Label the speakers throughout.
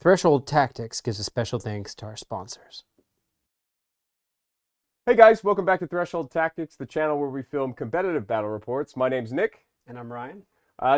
Speaker 1: Threshold Tactics gives a special thanks to our sponsors.
Speaker 2: Hey guys, welcome back to Threshold Tactics, the channel where we film competitive battle reports. My name's Nick.
Speaker 1: And I'm Ryan.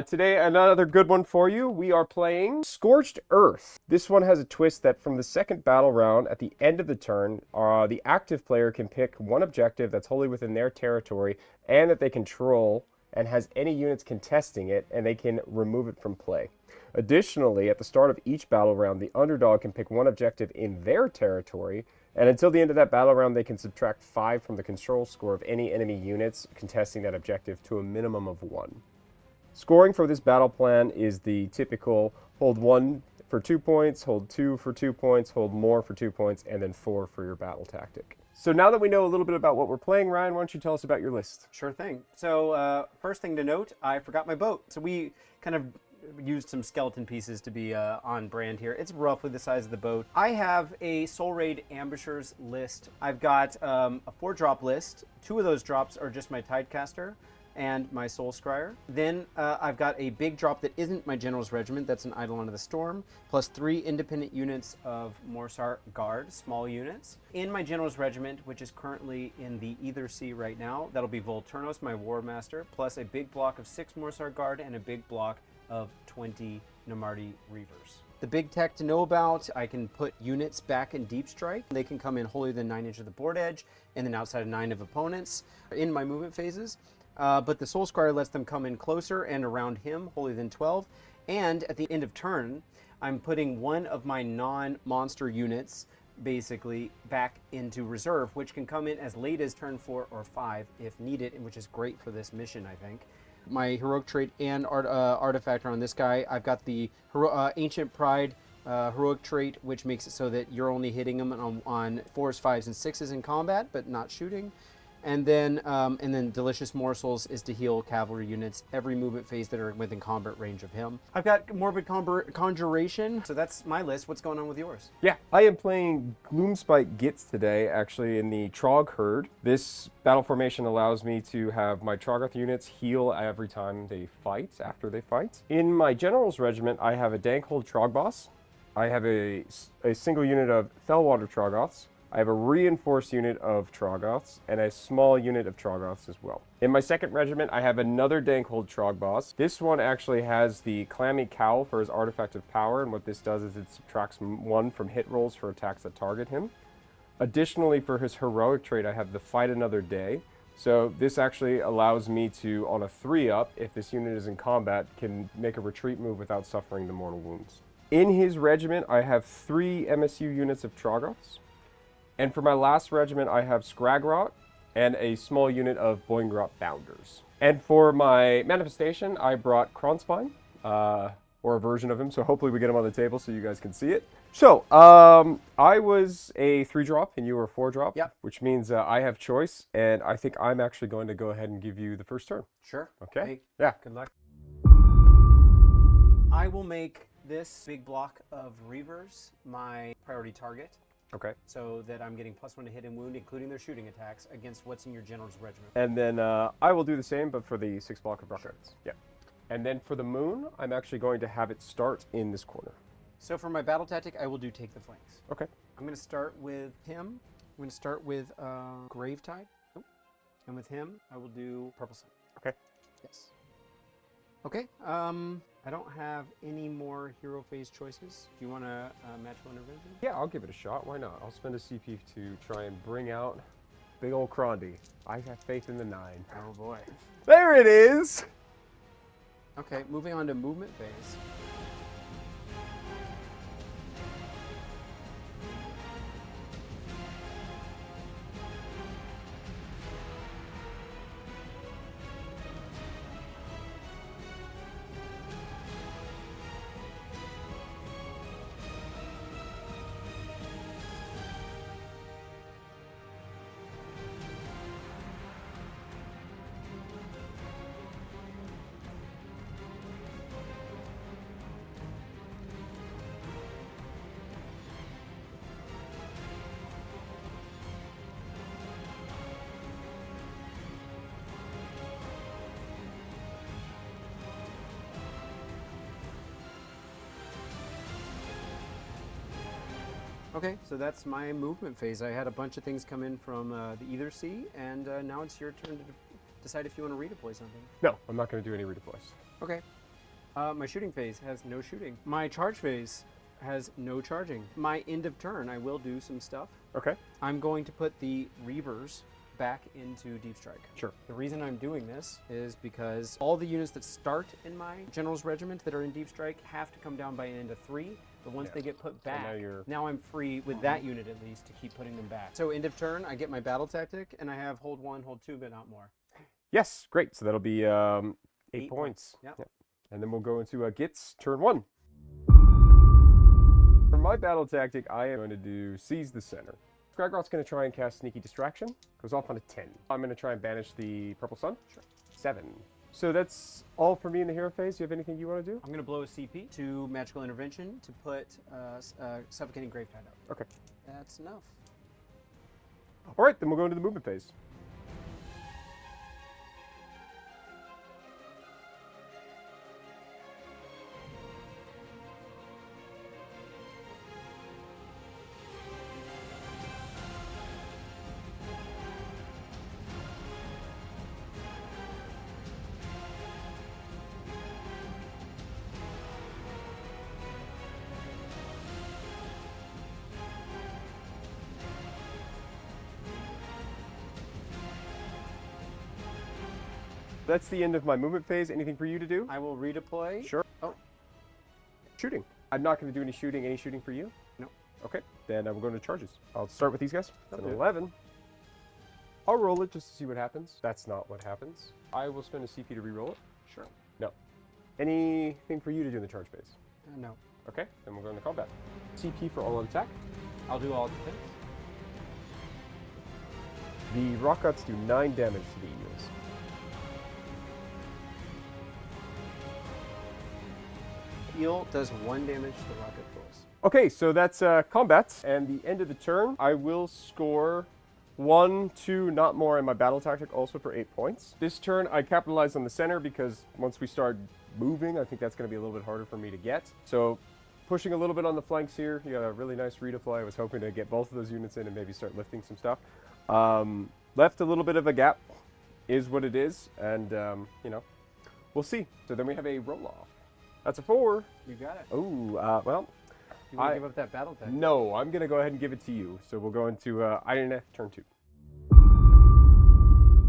Speaker 2: Today, another good one for you. We are playing Scorched Earth. This one has a twist that from the second battle round, at the end of the turn, the active player can pick one objective that's wholly within their territory and that they control and has any units contesting it, and they can remove it from play. Additionally, at the start of each battle round, the underdog can pick one objective in their territory, and until the end of that battle round, they can subtract 5 from the control score of any enemy units contesting that objective to a minimum of 1. Scoring for this battle plan is the typical hold 1 for 2 points, hold 2 for 2 points, hold more for 2 points, and then 4 for your battle tactic. So now that we know a little bit about what we're playing, Ryan, why don't you tell us about your list?
Speaker 1: Sure thing. So first thing to note, I forgot my boat. So we kind of used some skeleton pieces to be on brand here. It's roughly the size of the boat. I have a Soul Raid Ambushers list. I've got a 4-drop list. 2 of those drops are just my Tidecaster and my Soul Scryer. Then I've got a big drop that isn't my General's Regiment, that's an Idoneth of the Storm, plus 3 independent units of Morsar Guard, small units. In my General's Regiment, which is currently in the Either Sea right now, that'll be Volturnos, my War Master, plus a big block of 6 Morsar Guard and a big block of 20 Namarti Reavers. The big tech to know about, I can put units back in Deep Strike. They can come in wholly within 9 inches of the board edge and then outside of 9 of opponents in my movement phases. But the Soul Scryer lets them come in closer and around him, wholly within 12. And at the end of turn, I'm putting one of my non-monster units basically back into reserve, which can come in as late as turn 4 or 5 if needed, and which is great for this mission, I think. My heroic trait and artifact are on this guy. I've got the Ancient Pride heroic trait, which makes it so that you're only hitting them on 4s, 5s, and 6s in combat, but not shooting. And then Delicious Morsels is to heal cavalry units every movement phase that are within combat range of him. I've got Morbid Conjuration, so that's my list. What's going on with yours?
Speaker 2: Yeah, I am playing Gloomspite Gitz today, actually in the Trogg Herd. This battle formation allows me to have my Troggoth units heal every time they fight, after they fight. In my General's Regiment, I have a Dankhold Trogg Boss. I have a single unit of Fellwater Troggoths. I have a reinforced unit of Troggoths and a small unit of Troggoths as well. In my second regiment, I have another Dankhold Trogg Boss. This one actually has the Clammy Cowl for his artifact of power, and what this does is it subtracts 1 from hit rolls for attacks that target him. Additionally, for his heroic trait, I have the Fight Another Day. So this actually allows me to, on a 3-up, if this unit is in combat, can make a retreat move without suffering the mortal wounds. In his regiment, I have 3 MSU units of Troggoths. And for my last regiment, I have Scragrot and a small unit of Boingrot Bounders. And for my manifestation, I brought Kronspine, or a version of him, so hopefully we get him on the table so you guys can see it. So, I was a 3-drop and you were a 4-drop,
Speaker 1: Yep.
Speaker 2: Which means I have choice, and I think I'm actually going to go ahead and give you the first turn.
Speaker 1: Sure.
Speaker 2: Okay?
Speaker 1: Hey,
Speaker 2: yeah.
Speaker 1: Good luck. I will make this big block of Reavers my priority target.
Speaker 2: Okay.
Speaker 1: So that I'm getting +1 to hit and wound, including their shooting attacks, against what's in your General's Regiment.
Speaker 2: And then I will do the same, but for the 6 block of rockets. Yeah. And then for the moon, I'm actually going to have it start in this corner.
Speaker 1: So for my battle tactic, I will do Take the Flanks.
Speaker 2: Okay.
Speaker 1: I'm going to start with him. I'm going to start with Gravetide. Oh. And with him, I will do Purple Sun.
Speaker 2: Okay.
Speaker 1: Yes. Okay. I don't have any more hero phase choices. Do you want to Magical Intervention?
Speaker 2: Yeah, I'll give it a shot. Why not? I'll spend a CP to try and bring out big old Crondy. I have faith in the 9.
Speaker 1: Oh boy.
Speaker 2: There it is!
Speaker 1: Okay, moving on to movement phase. Okay, so that's my movement phase. I had a bunch of things come in from the Either Sea, and now it's your turn to decide if you want to redeploy something.
Speaker 2: No, I'm not going to do any redeploys.
Speaker 1: Okay. My shooting phase has no shooting. My charge phase has no charging. My end of turn, I will do some stuff.
Speaker 2: Okay.
Speaker 1: I'm going to put the Reavers back into Deep Strike.
Speaker 2: Sure.
Speaker 1: The reason I'm doing this is because all the units that start in my General's Regiment that are in Deep Strike have to come down by an end of 3. But once they get put back, now I'm free with that unit at least to keep putting them back. So end of turn, I get my battle tactic, and I have hold 1, hold 2, but not more.
Speaker 2: Yes, great. So that'll be 8 points.
Speaker 1: Yep.
Speaker 2: And then we'll go into Gitz, turn 1. For my battle tactic, I am going to do Seize the Center. Scragrot's going to try and cast Sneaky Distraction. Goes off on a 10. I'm going to try and banish the Purple Sun. Sure. 7. So that's all for me in the hero phase. Do you have anything you want to do?
Speaker 1: I'm going to blow a CP to Magical Intervention to put Suffocating Gravetide out.
Speaker 2: Okay.
Speaker 1: That's enough.
Speaker 2: All right, then we'll go into the movement phase. That's the end of my movement phase. Anything for you to do?
Speaker 1: I will redeploy.
Speaker 2: Sure.
Speaker 1: Oh.
Speaker 2: Shooting. I'm not going to do any shooting. Any shooting for you?
Speaker 1: No.
Speaker 2: Okay. Then we're going to charges. I'll start with these guys. It's an
Speaker 1: Okay.
Speaker 2: 11. I'll roll it just to see what happens. That's not what happens. I will spend a CP to re-roll it.
Speaker 1: Sure.
Speaker 2: No. Anything for you to do in the charge phase?
Speaker 1: No.
Speaker 2: Okay. Then we'll go into combat. CP for all out attack.
Speaker 1: I'll do all defense.
Speaker 2: The rock guts do 9 damage to the eagles.
Speaker 1: Heal does 1 damage to the rocket force.
Speaker 2: Okay, so that's combat. And the end of the turn, I will score 1, 2, not more in my battle tactic, also for 8 points. This turn, I capitalized on the center because once we start moving, I think that's going to be a little bit harder for me to get. So pushing a little bit on the flanks here. You got a really nice redeploy. I was hoping to get both of those units in and maybe start lifting some stuff. Left a little bit of a gap, is what it is. And, you know, we'll see. So then we have a roll-off. That's a 4.
Speaker 1: You got it.
Speaker 2: Oh, well.
Speaker 1: You want to give up that battle tactic?
Speaker 2: No, I'm going to go ahead and give it to you. So we'll go into Idoneth, turn 2.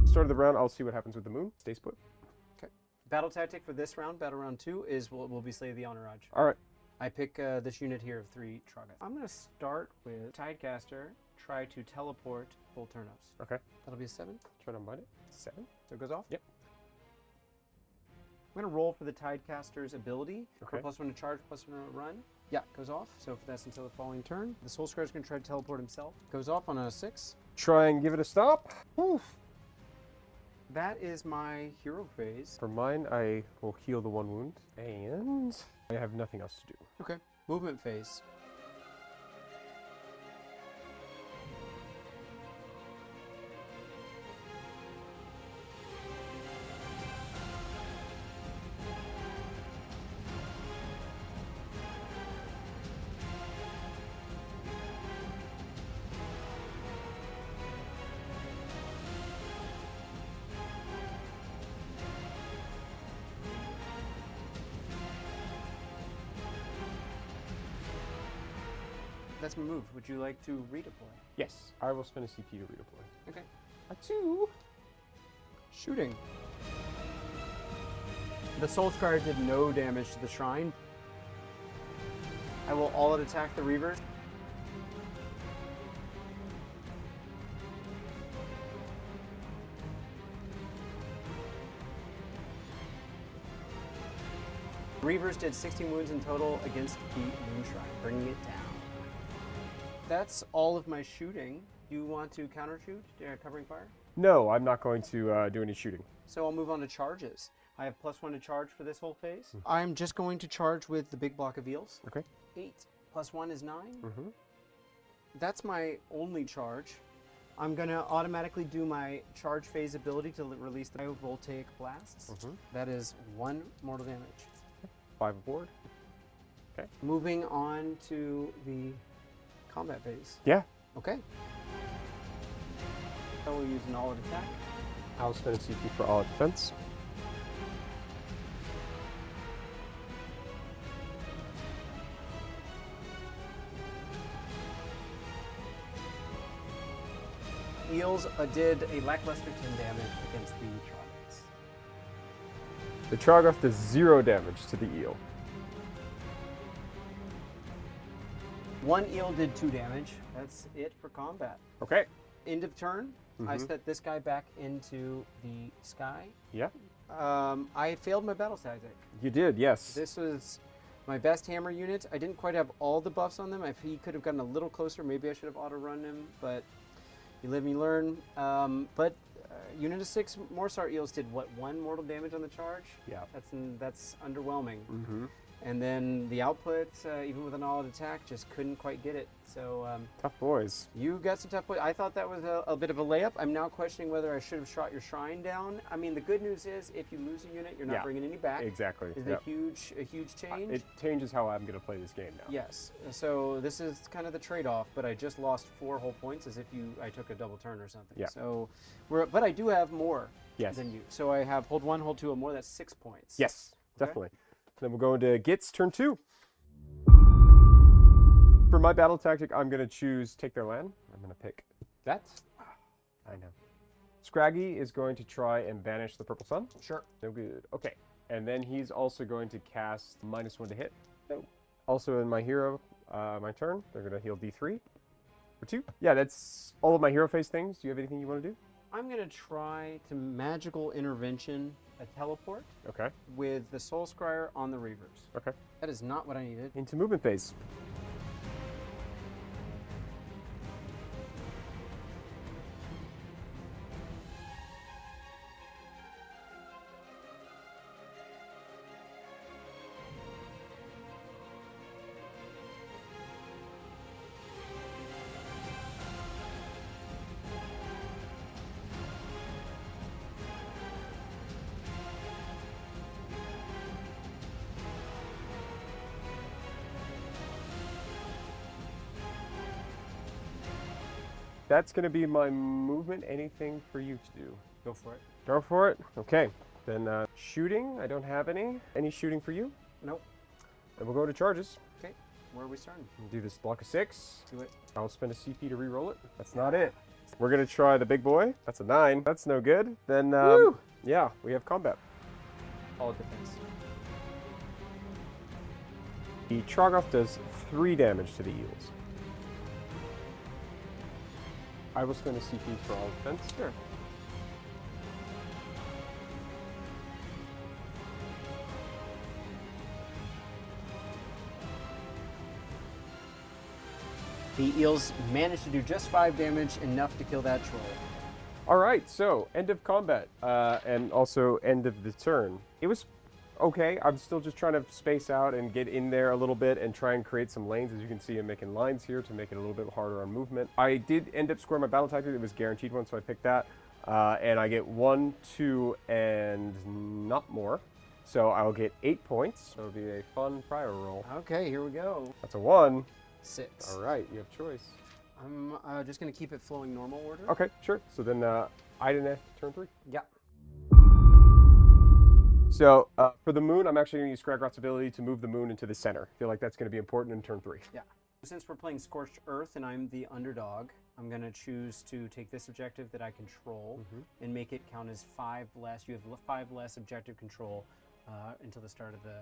Speaker 2: Start of the round, I'll see what happens with the moon. Stay put.
Speaker 1: Okay. Battle tactic for this round, battle round 2, is will be Slay the Entourage.
Speaker 2: All right.
Speaker 1: I pick this unit here of 3 Trogoth. I'm going to start with Tidecaster, try to teleport Volturnos.
Speaker 2: Okay.
Speaker 1: That'll be a 7.
Speaker 2: Try to unbind it. 7.
Speaker 1: So it goes off?
Speaker 2: Yep.
Speaker 1: I'm going to roll for the Tidecaster's ability.
Speaker 2: Okay.
Speaker 1: For +1 to charge, +1 to run. Yeah, goes off. So that's until the following turn. The Soul Scar is going to try to teleport himself. Goes off on a 6.
Speaker 2: Try and give it a stop. Whew.
Speaker 1: That is my hero phase.
Speaker 2: For mine, I will heal the 1 wound. And I have nothing else to do.
Speaker 1: Okay. Movement phase. That's my move. Would you like to redeploy?
Speaker 2: Yes, I will spend a CP to redeploy.
Speaker 1: Okay.
Speaker 2: A 2.
Speaker 1: Shooting. The Soul Scar did no damage to the shrine. I will all-out attack the Reavers. Reavers did 16 wounds in total against the Moon Shrine, bringing it down. That's all of my shooting. You want to counter shoot, covering fire?
Speaker 2: No, I'm not going to do any shooting.
Speaker 1: So I'll move on to charges. I have +1 to charge for this whole phase. I'm just going to charge with the big block of eels.
Speaker 2: Okay.
Speaker 1: 8 +1 is 9.
Speaker 2: Mm-hmm.
Speaker 1: That's my only charge. I'm going to automatically do my charge phase ability to release the Voltaic Blasts.
Speaker 2: Mm-hmm.
Speaker 1: That is 1 mortal damage.
Speaker 2: 5 aboard. Okay.
Speaker 1: Moving on to the combat phase.
Speaker 2: Yeah.
Speaker 1: Okay. So we'll use an all-out attack.
Speaker 2: I'll spend a CP for all defense.
Speaker 1: Eels did a lackluster 10 damage against the Troggoths.
Speaker 2: The Troggoth does 0 damage to the eel.
Speaker 1: One eel did 2 damage. That's it for combat.
Speaker 2: Okay.
Speaker 1: End of turn. I set this guy back into the sky.
Speaker 2: Yeah.
Speaker 1: I failed my battle tactic.
Speaker 2: You did, yes.
Speaker 1: This was my best hammer unit. I didn't quite have all the buffs on them. He could have gotten a little closer. Maybe I should have auto-run him, but you live and you learn. Unit of 6 Morsar eels did what, 1 mortal damage on the charge?
Speaker 2: Yeah.
Speaker 1: That's underwhelming.
Speaker 2: Mm-hmm.
Speaker 1: And then the output, even with an all-out attack, just couldn't quite get it. So
Speaker 2: Tough boys.
Speaker 1: you got some tough boys. I thought that was a bit of a layup. I'm now questioning whether I should have shot your shrine down. I mean, the good news is if you lose a unit, you're not bringing any back.
Speaker 2: Exactly.
Speaker 1: Is it a huge change?
Speaker 2: It changes how I'm going to play this game now.
Speaker 1: Yes. So this is kind of the trade-off, but I just lost 4 whole points as if I took a double turn or something.
Speaker 2: Yeah.
Speaker 1: So but I do have more
Speaker 2: Yes.
Speaker 1: than you. So I have hold 1, hold 2, and more. That's 6 points.
Speaker 2: Yes,
Speaker 1: Okay.
Speaker 2: definitely. Then we'll go into Gitz, turn 2. For my battle tactic, I'm going to choose take their land. I'm going to pick that. I know. Scraggy is going to try and banish the purple sun.
Speaker 1: Sure.
Speaker 2: No good. Okay. And then he's also going to cast -1 to hit. No. Also in my hero, my turn, they're going to heal D3 for 2. Yeah, that's all of my hero phase things. Do you have anything you want to do?
Speaker 1: I'm going to try to magical intervention a teleport
Speaker 2: Okay.
Speaker 1: with the Soul Scryer on the Reavers.
Speaker 2: Okay.
Speaker 1: That is not what I needed.
Speaker 2: Into movement phase. That's going to be my movement. Anything for you to do?
Speaker 1: Go for it.
Speaker 2: Go for it. Okay. Then shooting. I don't have any. Any shooting for you?
Speaker 1: Nope.
Speaker 2: Then we'll go to charges.
Speaker 1: Okay. Where are we starting?
Speaker 2: We'll do this block of 6.
Speaker 1: Do it.
Speaker 2: I'll spend a CP to re-roll it. That's not it. We're going to try the big boy. That's a 9. That's no good. Then, yeah, we have combat.
Speaker 1: All defense.
Speaker 2: The Troggoth does 3 damage to the eels. I will spend a CP for all defense.
Speaker 1: Sure. The eels managed to do just 5 damage, enough to kill that troll.
Speaker 2: All right, so end of combat and also end of the turn. It was okay. I'm still just trying to space out and get in there a little bit and try and create some lanes. As you can see, I'm making lines here to make it a little bit harder on movement. I did end up scoring my battle tactic. It was guaranteed one, so I picked that. And I get 1, 2, and not more. So I'll get 8 points. So it'll be a fun prior roll.
Speaker 1: Okay, here we go.
Speaker 2: That's a 1.
Speaker 1: 6.
Speaker 2: All right, you have choice.
Speaker 1: I'm just going to keep it flowing normal order.
Speaker 2: Okay, sure. So then Idoneth, turn 3.
Speaker 1: Yeah.
Speaker 2: So for the moon, I'm actually going to use Skragroth's ability to move the moon into the center. I feel like that's going to be important in turn 3.
Speaker 1: Yeah. Since we're playing Scorched Earth and I'm the underdog, I'm going to choose to take this objective that I control and make it count as 5 less. You have 5 less objective control until the start of the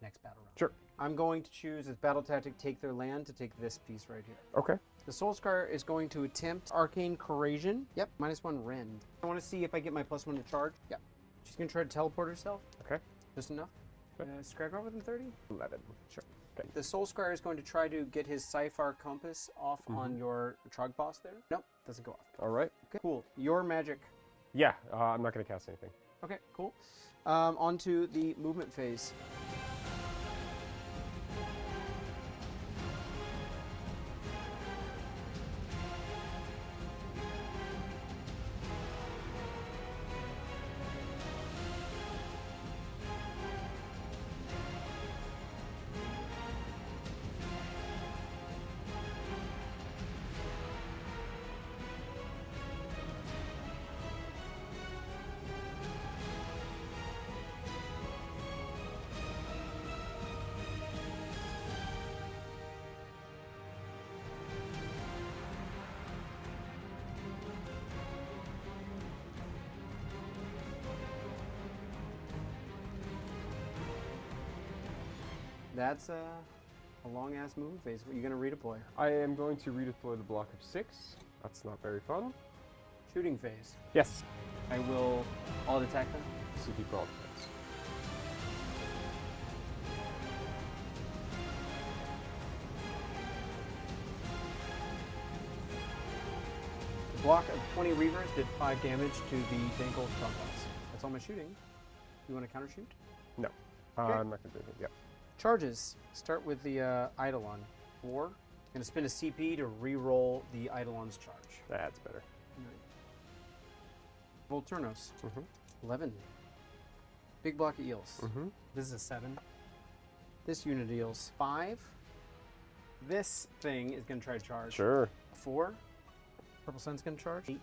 Speaker 1: next battle round.
Speaker 2: Sure.
Speaker 1: I'm going to choose as battle tactic take their land to take this piece right here.
Speaker 2: Okay.
Speaker 1: The Soul Scryer is going to attempt Arcane Corrasion. Yep, -1 rend. I want to see if I get my +1 to charge. Yep. She's going to try to teleport herself.
Speaker 2: Okay.
Speaker 1: Just enough. Scraggar within 30?
Speaker 2: 11. Sure. Okay.
Speaker 1: The Soul Scryer is going to try to get his Cyphar compass off on your Trog boss there. Nope, doesn't go off.
Speaker 2: All right.
Speaker 1: Okay, cool. Your magic.
Speaker 2: Yeah, I'm not going to cast anything.
Speaker 1: Okay, cool. On to the movement phase. That's a long-ass movement phase. What are you going to redeploy?
Speaker 2: I am going to redeploy the block of 6. That's not very fun.
Speaker 1: Shooting phase.
Speaker 2: Yes.
Speaker 1: I will all attack them.
Speaker 2: CP for all defense.
Speaker 1: The block of 20 Reavers did 5 damage to the Dankle Trombots. That's all my shooting. You want to counter shoot?
Speaker 2: No.
Speaker 1: Okay.
Speaker 2: I'm not going to do anything. Yep.
Speaker 1: Charges. Start with the Eidolon. 4. Going to spend a CP to re-roll the Eidolon's charge.
Speaker 2: That's better.
Speaker 1: Volturnos.
Speaker 2: Mm-hmm.
Speaker 1: 11. Big block of eels.
Speaker 2: Mm-hmm.
Speaker 1: This is a 7. This unit deals 5. This thing is going to try to charge.
Speaker 2: Sure.
Speaker 1: 4. Purple Sun's going to charge. 8.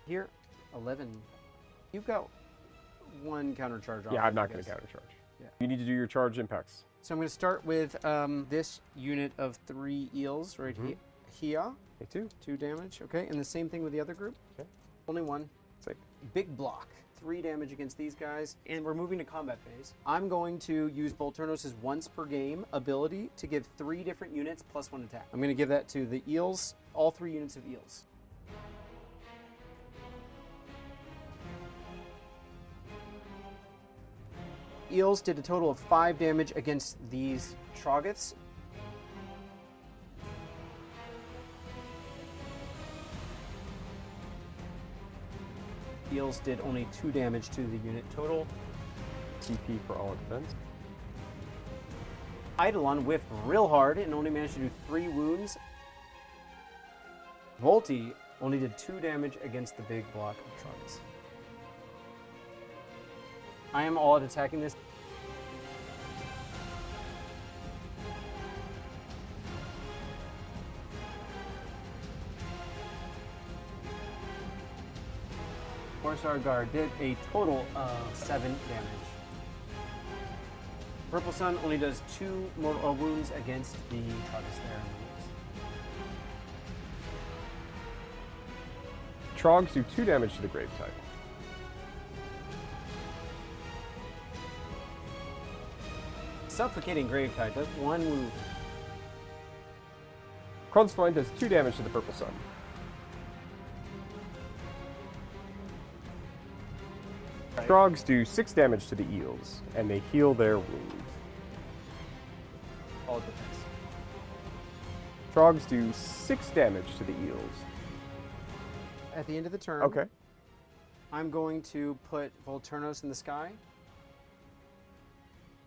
Speaker 1: Here, 11. You've got 1 counter charge.
Speaker 2: Yeah, I'm not going to counter charge.
Speaker 1: Yeah.
Speaker 2: You need to do your charge impacts.
Speaker 1: So I'm going to start with this unit of 3 eels right here.
Speaker 2: Me too.
Speaker 1: 2 damage. Okay, and the same thing with the other group.
Speaker 2: Okay.
Speaker 1: Only 1.
Speaker 2: Safe.
Speaker 1: Big block. 3 damage against these guys, and we're moving to combat phase. I'm going to use Volturnos' once per game ability to give 3 different units plus 1 attack. I'm going to give that to the eels, all 3 units of eels. Eels did a total of 5 damage against these Troggoths. Eels did only 2 damage to the unit total.
Speaker 2: CP for all defense.
Speaker 1: Eidolon whiffed real hard and only managed to do 3 wounds. Volti only did 2 damage against the big block of Troggoths. I am all out attacking this. Our guard did a total of 7 damage. Purple Sun only does 2 mortal wounds against the Troggoths there.
Speaker 2: Trogs do 2 damage to the Grave type.
Speaker 1: Suffocating Grave type does 1 wound.
Speaker 2: Krunspline does 2 damage to the Purple Sun. Trogs do 6 damage to the eels, and they heal their wounds.
Speaker 1: All defense.
Speaker 2: Trogs do 6 damage to the eels.
Speaker 1: At the end of the turn,
Speaker 2: Okay.
Speaker 1: I'm going to put Volturnos in the sky.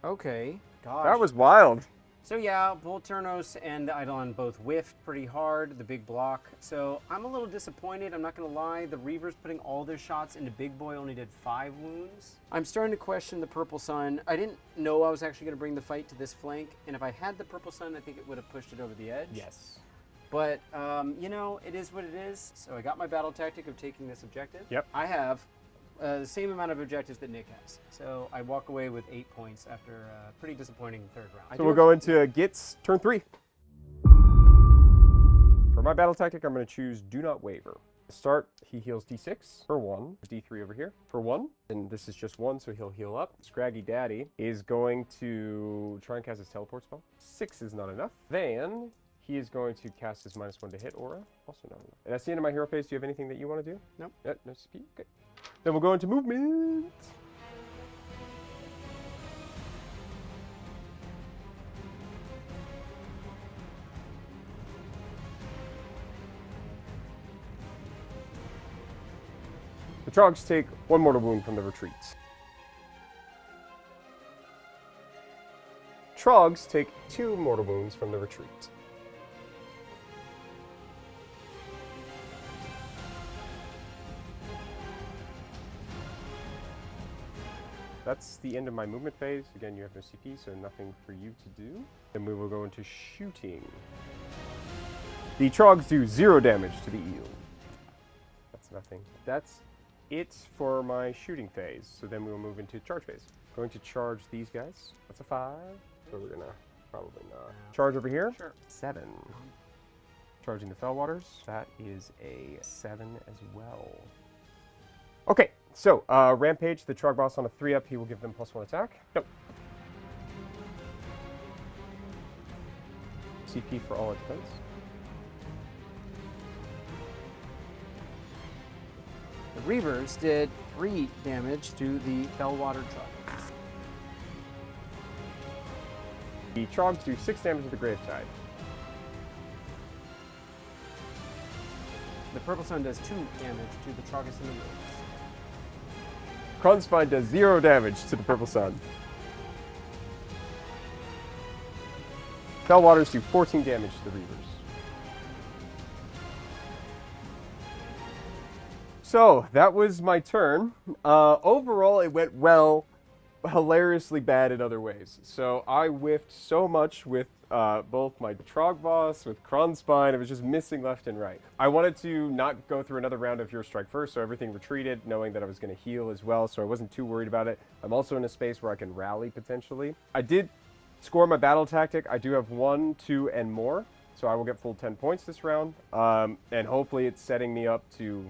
Speaker 1: Okay. Gosh.
Speaker 2: That was wild.
Speaker 1: So yeah, Volturnos and the Eidolon both whiffed pretty hard, the big block. So I'm a little disappointed, I'm not gonna lie. The Reavers putting all their shots into Big Boy only did 5 wounds. I'm starting to question the Purple Sun. I didn't know I was actually gonna bring the fight to this flank, and if I had the Purple Sun, I think it would have pushed it over the edge.
Speaker 2: Yes.
Speaker 1: But, you know, it is what it is. So I got my battle tactic of taking this objective.
Speaker 2: Yep.
Speaker 1: I have the same amount of objectives that Nick has. So I walk away with 8 points after a pretty disappointing 3rd round.
Speaker 2: So we'll go into Gitz, turn 3. For my battle tactic, I'm going to choose Do Not Waver. Start, he heals D6 for 1. D3 over here for 1. And this is just 1, so he'll heal up. Scraggy Daddy is going to try and cast his teleport spell. 6 is not enough. Then he is going to cast his -1 to hit aura. Also not enough. And that's the end of my hero phase. Do you have anything that you want to do?
Speaker 1: Nope.
Speaker 2: No CP? Okay. Then we'll go into movement. The Trogs take 1 mortal wound from the retreat. Trogs take 2 mortal wounds from the retreat. That's the end of my movement phase. Again, you have no CP, so nothing for you to do. Then we will go into shooting. The Trogs do 0 damage to the eel. That's nothing. That's it for my shooting phase. So then we will move into charge phase. Going to charge these guys. That's a 5. So we're gonna probably not. Charge over here.
Speaker 1: Sure.
Speaker 2: 7. Charging the Fellwaters. That is a 7 as well. Okay, so Rampage, the Trog boss on a 3-up, he will give them +1 attack. Nope. CP for all our defense.
Speaker 1: The Reavers did 3 damage to the Fellwater Trog.
Speaker 2: The Trogs do 6 damage to the Gravetide.
Speaker 1: The Purple Sun does 2 damage to the Trogus in the Woods.
Speaker 2: Gloomspite does 0 damage to the Purple Sun. Fellwaters do 14 damage to the Reavers. So, that was my turn. Overall, it went well, hilariously bad in other ways. So, I whiffed so much with both my Trog boss, with Gloomspite. It was just missing left and right. I wanted to not go through another round of Your Strike first, so everything retreated, knowing that I was going to heal as well, so I wasn't too worried about it. I'm also in a space where I can rally, potentially. I did score my battle tactic. I do have 1, 2, and more, so I will get full 10 points this round, and hopefully it's setting me up to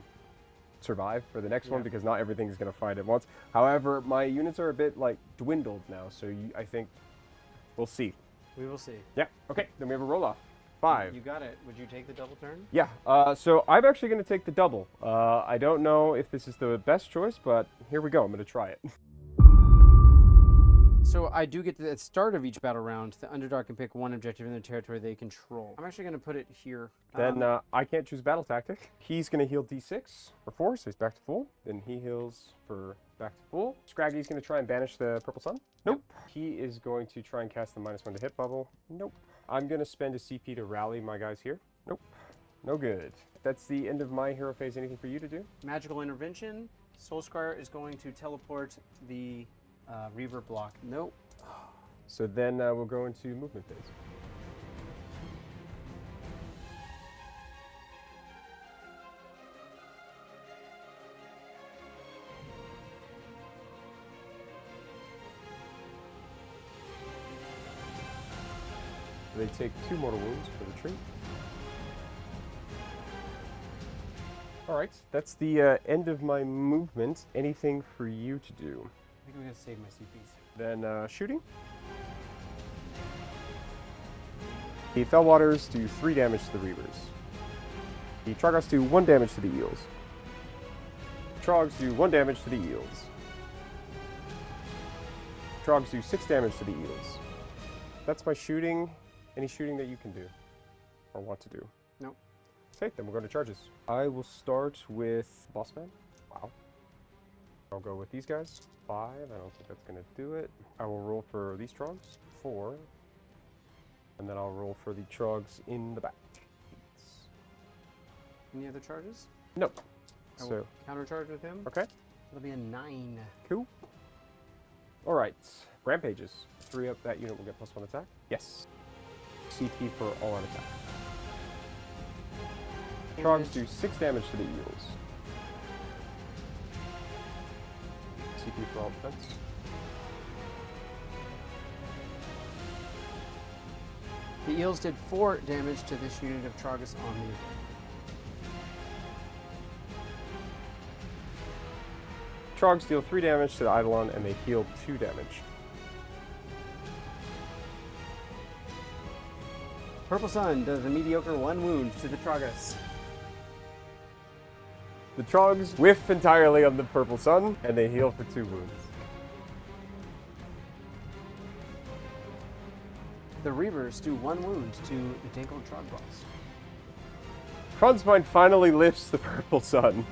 Speaker 2: survive for the next one, because not everything is going to fight at once. However, my units are a bit like dwindled now, so I think we'll see.
Speaker 1: We will see.
Speaker 2: Yeah. Okay. Then we have a roll off. 5.
Speaker 1: You got it. Would you take the double turn?
Speaker 2: Yeah. So I'm actually going to take the double. I don't know if this is the best choice, but here we go. I'm going to try it.
Speaker 1: So I do get to, at the start of each battle round, the Underdog can pick 1 objective in the territory they control. I'm actually going to put it here.
Speaker 2: Then I can't choose battle tactic. He's going to heal D6 for 4, so he's back to full. Then he heals for back to full. Scraggy's going to try and banish the Purple Sun. Nope. He is going to try and cast the -1 to hit bubble. Nope. I'm going to spend a CP to rally my guys here. Nope. No good. That's the end of my hero phase. Anything for you to do?
Speaker 1: Magical Intervention. Soulscar is going to teleport the Reaver block. Nope.
Speaker 2: So then we'll go into movement phase. They take 2 mortal wounds for retreat. Alright, that's the end of my movement. Anything for you to do?
Speaker 1: I think I'm going to save my CPs.
Speaker 2: Then shooting. The Fellwaters do 3 damage to the Reavers. The Trogos do 1 damage to the Eels. Trogs do 1 damage to the Eels. Trogs do 6 damage to the Eels. That's my shooting. Any shooting that you can do or want to do?
Speaker 1: Nope.
Speaker 2: Okay, then we'll go to charges. I will start with Bossman. Wow. I'll go with these guys. 5. I don't think that's going to do it. I will roll for these Trogs. 4. And then I'll roll for the Trogs in the back. 8.
Speaker 1: Any other charges?
Speaker 2: Nope.
Speaker 1: I will
Speaker 2: So
Speaker 1: countercharge with him.
Speaker 2: okay.
Speaker 1: It'll be a 9.
Speaker 2: Cool. All right. Rampages. 3 up. That unit will get +1 attack. Yes. CP for all out attack. Trogs do 6 damage to the Eels. CP for all defense.
Speaker 1: The Eels did 4 damage to this unit of Trogus on me.
Speaker 2: Trogs deal 3 damage to the Eidolon and they heal 2 damage.
Speaker 1: Purple Sun does a mediocre 1 wound to the Trogus.
Speaker 2: The Trogs whiff entirely on the Purple Sun and they heal for 2 wounds.
Speaker 1: The Reavers do 1 wound to the Dankled Trog boss.
Speaker 2: Gloomspite finally lifts the Purple Sun.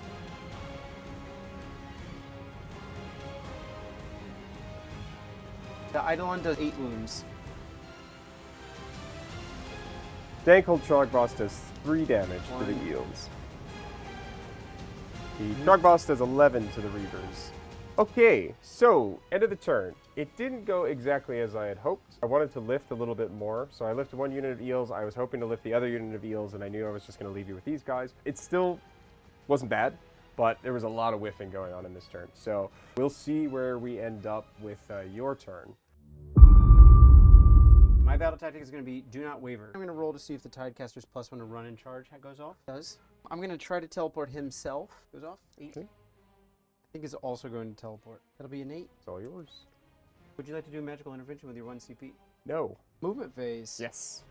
Speaker 1: The Eidolon does 8 wounds.
Speaker 2: Dankled Trog boss does 3 damage to the Eels. The Trog boss does 11 to the Reavers. Okay, so end of the turn. It didn't go exactly as I had hoped. I wanted to lift a little bit more, so I lifted 1 unit of Eels. I was hoping to lift the other unit of Eels, and I knew I was just going to leave you with these guys. It still wasn't bad, but there was a lot of whiffing going on in this turn. So we'll see where we end up with your turn.
Speaker 1: My battle tactic is going to be do not waver. I'm going to roll to see if the Tidecaster's +1 to run and charge goes off. It does. I'm going to try to teleport himself. Goes off. 8.
Speaker 2: Okay.
Speaker 1: I think is also going to teleport. That'll be an 8.
Speaker 2: It's all yours.
Speaker 1: Would you like to do a magical intervention with your 1 CP?
Speaker 2: No.
Speaker 1: Movement phase.
Speaker 2: Yes.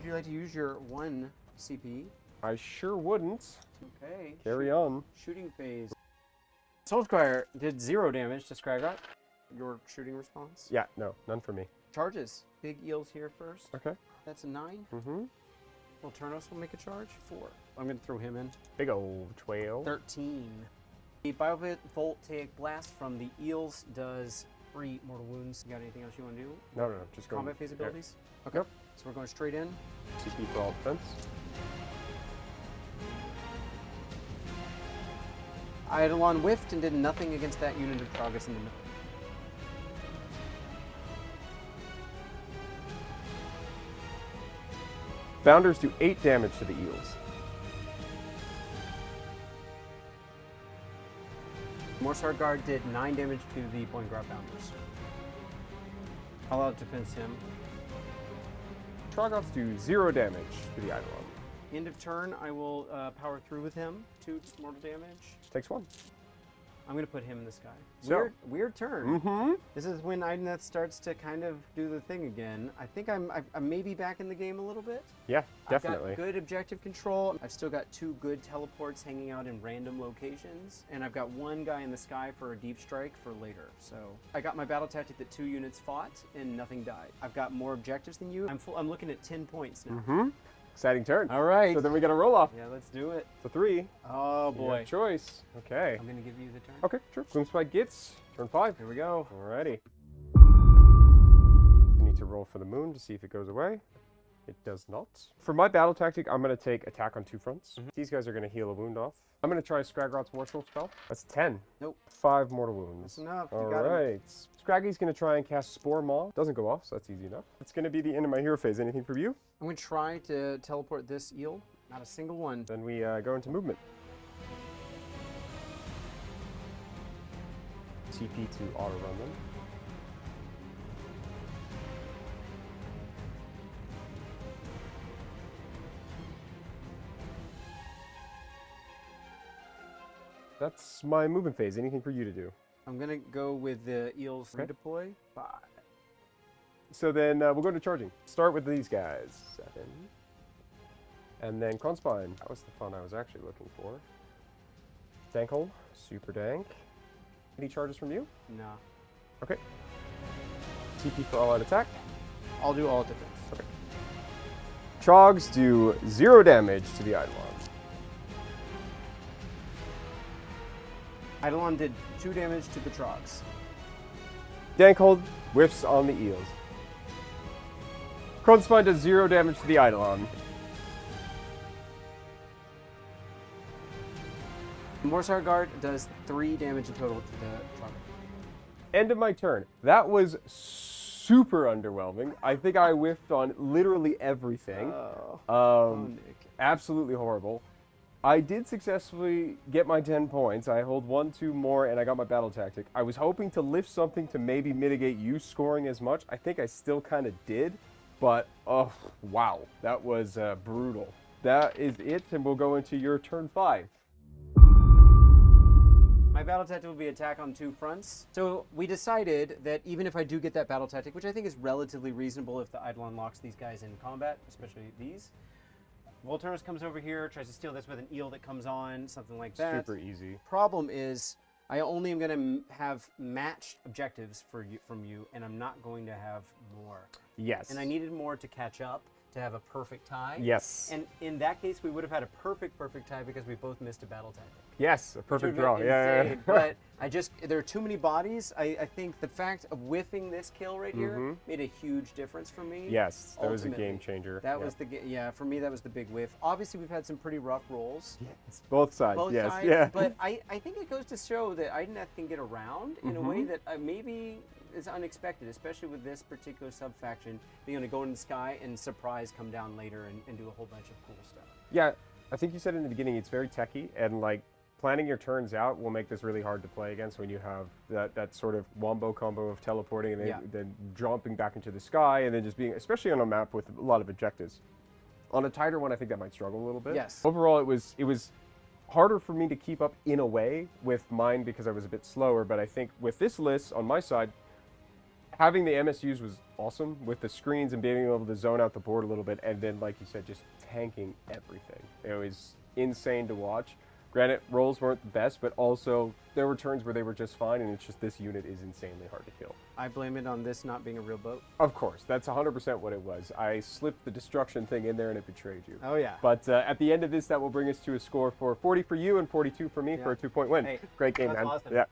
Speaker 1: you like to use your 1 CP?
Speaker 2: I sure wouldn't.
Speaker 1: Okay.
Speaker 2: Carry on.
Speaker 1: Shooting phase. Soulsquire did 0 damage to Scragrot. Your shooting response?
Speaker 2: Yeah, no, none for me.
Speaker 1: Charges. Big eels here first.
Speaker 2: Okay.
Speaker 1: That's a 9.
Speaker 2: Mm-hmm.
Speaker 1: Volturnos will make a charge. 4. I'm going to throw him in.
Speaker 2: Big old 12.
Speaker 1: 13. The Biovoltaic Blast from the eels does 3 mortal wounds. You got anything else you want to do?
Speaker 2: No, just go.
Speaker 1: Combat phase abilities? Okay.
Speaker 2: Yep.
Speaker 1: So we're going straight in.
Speaker 2: CP for all defense.
Speaker 1: Eidolon whiffed and did nothing against that unit of Trogus in the middle.
Speaker 2: Bounders do 8 damage to the eels.
Speaker 1: Morsar Guard did 9 damage to the Boingrot Bounders. All out defense him.
Speaker 2: Trogoths do 0 damage to the Eidolon.
Speaker 1: End of turn, I will power through with him. 2 mortal damage.
Speaker 2: Takes 1.
Speaker 1: I'm going to put him in the sky.
Speaker 2: So-
Speaker 1: Weird turn.
Speaker 2: Mm-hmm.
Speaker 1: This is when Idoneth starts to kind of do the thing again. I think I'm maybe back in the game a little bit.
Speaker 2: Yeah, definitely.
Speaker 1: I've got good objective control. I've still got 2 good teleports hanging out in random locations. And I've got 1 guy in the sky for a deep strike for later. So I got my battle tactic that 2 units fought and nothing died. I've got more objectives than you. I'm looking at 10 points now.
Speaker 2: Mm-hmm. Exciting turn.
Speaker 1: All right.
Speaker 2: So then we got a roll off.
Speaker 1: Yeah, let's do it.
Speaker 2: So 3.
Speaker 1: Oh boy.
Speaker 2: Your choice. Okay.
Speaker 1: I'm going to give you the turn.
Speaker 2: Okay, sure. Gloomspite Gitz. Turn 5.
Speaker 1: Here we go.
Speaker 2: Alrighty. I need to roll for the moon to see if it goes away. It does not. For my battle tactic, I'm going to take attack on 2 fronts. These guys are going to heal a wound off. I'm going to try Scragrot's Warsoul spell. That's 10.
Speaker 1: Nope.
Speaker 2: 5 mortal wounds.
Speaker 1: That's enough. You
Speaker 2: All
Speaker 1: got it.
Speaker 2: right. Scraggy's going to try and cast Spore Maw. Doesn't go off, so that's easy enough. It's going to be the end of my hero phase. Anything for you?
Speaker 1: I'm going to try to teleport this eel. Not a single one.
Speaker 2: Then we go into movement. TP to auto run them. That's my movement phase. Anything for you to do?
Speaker 1: I'm going to go with the eels redeploy. 5.
Speaker 2: So then we'll go to charging. Start with these guys. 7. And then Conspine. That was the fun I was actually looking for. Dankhold. Super dank. Any charges from you?
Speaker 1: Nah.
Speaker 2: Okay. TP for all out attack.
Speaker 1: I'll do all defense.
Speaker 2: Okay. Trogs do 0 damage to the Eidolon.
Speaker 1: Eidolon did 2 damage to the Trogs.
Speaker 2: Dankhold whiffs on the eels. Conspine does 0 damage to the Eidolon.
Speaker 1: Morsar Guard does 3 damage in total to the Trog.
Speaker 2: End of my turn. That was super underwhelming. I think I whiffed on literally everything.
Speaker 1: Nick.
Speaker 2: Absolutely horrible. I did successfully get my 10 points. I hold 1, 2 more, and I got my battle tactic. I was hoping to lift something to maybe mitigate you scoring as much. I think I still kind of did, but oh, wow. That was brutal. That is it, and we'll go into your turn 5.
Speaker 1: My battle tactic will be attack on 2 fronts. So we decided that even if I do get that battle tactic, which I think is relatively reasonable if the Eidolon locks these guys in combat, especially these, Volturnos comes over here, tries to steal this with an eel that comes on, something like that.
Speaker 2: Super easy.
Speaker 1: Problem is, I only am going to have matched objectives from you, and I'm not going to have more.
Speaker 2: Yes.
Speaker 1: And I needed more to catch up, to have a perfect tie.
Speaker 2: Yes.
Speaker 1: And in that case, we would have had a perfect tie because we both missed a battle tactic.
Speaker 2: Yes, a perfect draw.
Speaker 1: Insane,
Speaker 2: Yeah.
Speaker 1: but there are too many bodies. I think the fact of whiffing this kill right here made a huge difference for me.
Speaker 2: Yes, that was a
Speaker 1: Ultimately.
Speaker 2: game changer.
Speaker 1: That was for me, that was the big whiff. Obviously, we've had some pretty rough rolls.
Speaker 2: Yes, both sides.
Speaker 1: Both
Speaker 2: yes,
Speaker 1: sides,
Speaker 2: yeah.
Speaker 1: but I think it goes to show that Idoneth can get around in a way that maybe is unexpected, especially with this particular sub-faction being able to go in the sky and surprise come down later and do a whole bunch of cool stuff.
Speaker 2: Yeah, I think you said in the beginning it's very techy, and like planning your turns out will make this really hard to play against when you have that sort of wombo combo of teleporting and then jumping back into the sky and then just being, especially on a map with a lot of objectives. On a tighter one, I think that might struggle a little bit.
Speaker 1: Yes.
Speaker 2: Overall, it was harder for me to keep up in a way with mine because I was a bit slower, but I think with this list on my side, having the MSUs was awesome with the screens and being able to zone out the board a little bit, and then, like you said, just tanking everything. It was insane to watch. Granted, rolls weren't the best, but also there were turns where they were just fine, and it's just this unit is insanely hard to kill.
Speaker 1: I blame it on this not being a real boat.
Speaker 2: Of course, that's 100% what it was. I slipped the destruction thing in there and it betrayed you.
Speaker 1: Oh, yeah.
Speaker 2: But at the end of this, that will bring us to a score for 40 for you and 42 for me for a 2-point win.
Speaker 1: Hey,
Speaker 2: great game,
Speaker 1: that's
Speaker 2: man.
Speaker 1: awesome.
Speaker 2: Yeah.